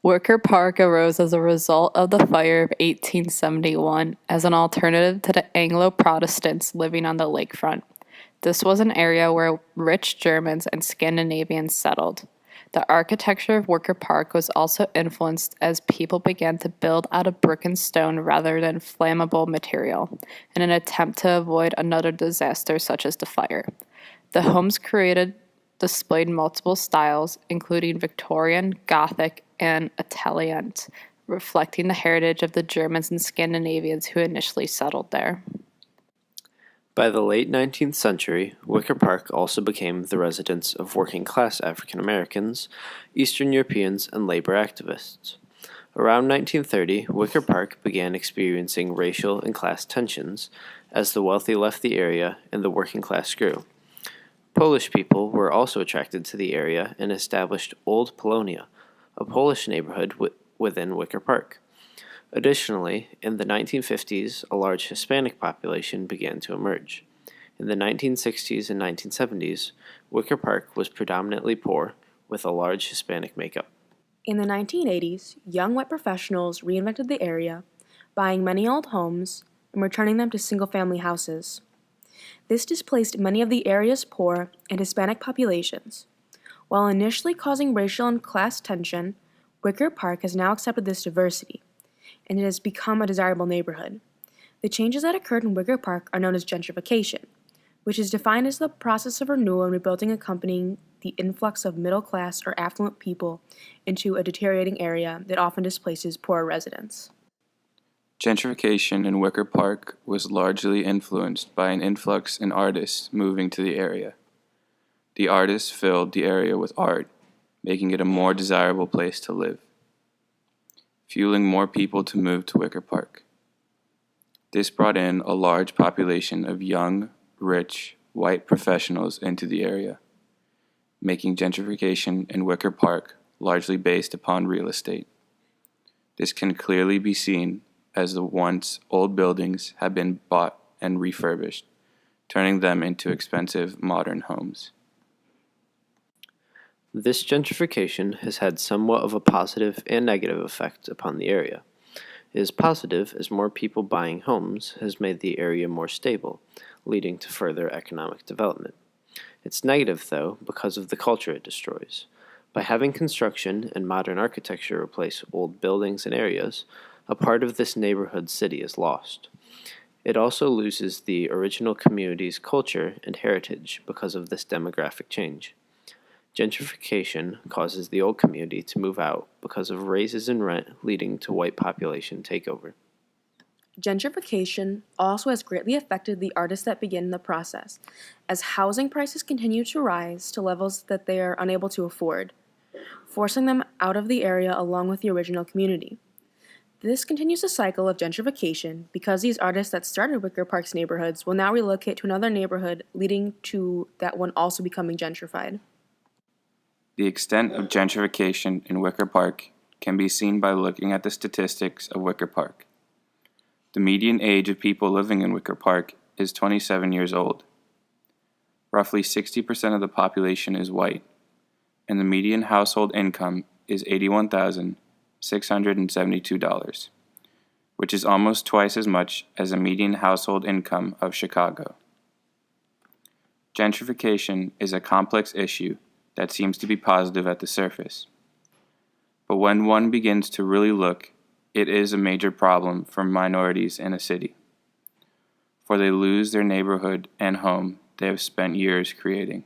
Wicker Park arose as a result of the fire of 1871 as an alternative to the Anglo-Protestants living on the lakefront. This was an area where rich Germans and Scandinavians settled. The architecture of Wicker Park was also influenced as people began to build out of brick and stone rather than flammable material, in an attempt to avoid another disaster such as the fire. The homes created displayed multiple styles, including Victorian, Gothic, and Italian, reflecting the heritage of the Germans and Scandinavians who initially settled there. By the late 19th century, Wicker Park also became the residence of working-class African Americans, Eastern Europeans, and labor activists. Around 1930, Wicker Park began experiencing racial and class tensions as the wealthy left the area and the working class grew. Polish people were also attracted to the area and established Old Polonia, a Polish neighborhood within Wicker Park. Additionally, in the 1950s, a large Hispanic population began to emerge. In the 1960s and 1970s, Wicker Park was predominantly poor, with a large Hispanic makeup. In the 1980s, young white professionals reinvented the area, buying many old homes and returning them to single-family houses. This displaced many of the area's poor and Hispanic populations. While initially causing racial and class tension, Wicker Park has now accepted this diversity, and it has become a desirable neighborhood. The changes that occurred in Wicker Park are known as gentrification, which is defined as the process of renewal and rebuilding accompanying the influx of middle-class or affluent people into a deteriorating area that often displaces poorer residents. Gentrification in Wicker Park was largely influenced by an influx in artists moving to the area. The artists filled the area with art, making it a more desirable place to live, fueling more people to move to Wicker Park. This brought in a large population of young, rich, white professionals into the area, making gentrification in Wicker Park largely based upon real estate. This can clearly be seen as the once old buildings have been bought and refurbished, turning them into expensive modern homes. This gentrification has had somewhat of a positive and negative effect upon the area. It is positive as more people buying homes has made the area more stable, leading to further economic development. It's negative, though, because of the culture it destroys. By having construction and modern architecture replace old buildings and areas, a part of this neighborhood city is lost. It also loses the original community's culture and heritage because of this demographic change. Gentrification causes the old community to move out because of raises in rent leading to white population takeover. Gentrification also has greatly affected the artists that begin the process, as housing prices continue to rise to levels that they are unable to afford, forcing them out of the area along with the original community. This continues the cycle of gentrification because these artists that started Wicker Park's neighborhoods will now relocate to another neighborhood, leading to that one also becoming gentrified. The extent of gentrification in Wicker Park can be seen by looking at the statistics of Wicker Park. The median age of people living in Wicker Park is 27 years old. Roughly 60% of the population is white, and the median household income is $81,672, which is almost twice as much as the median household income of Chicago. Gentrification is a complex issue that seems to be positive at the surface. But when one begins to really look, it is a major problem for minorities in a city, for they lose their neighborhood and home they have spent years creating.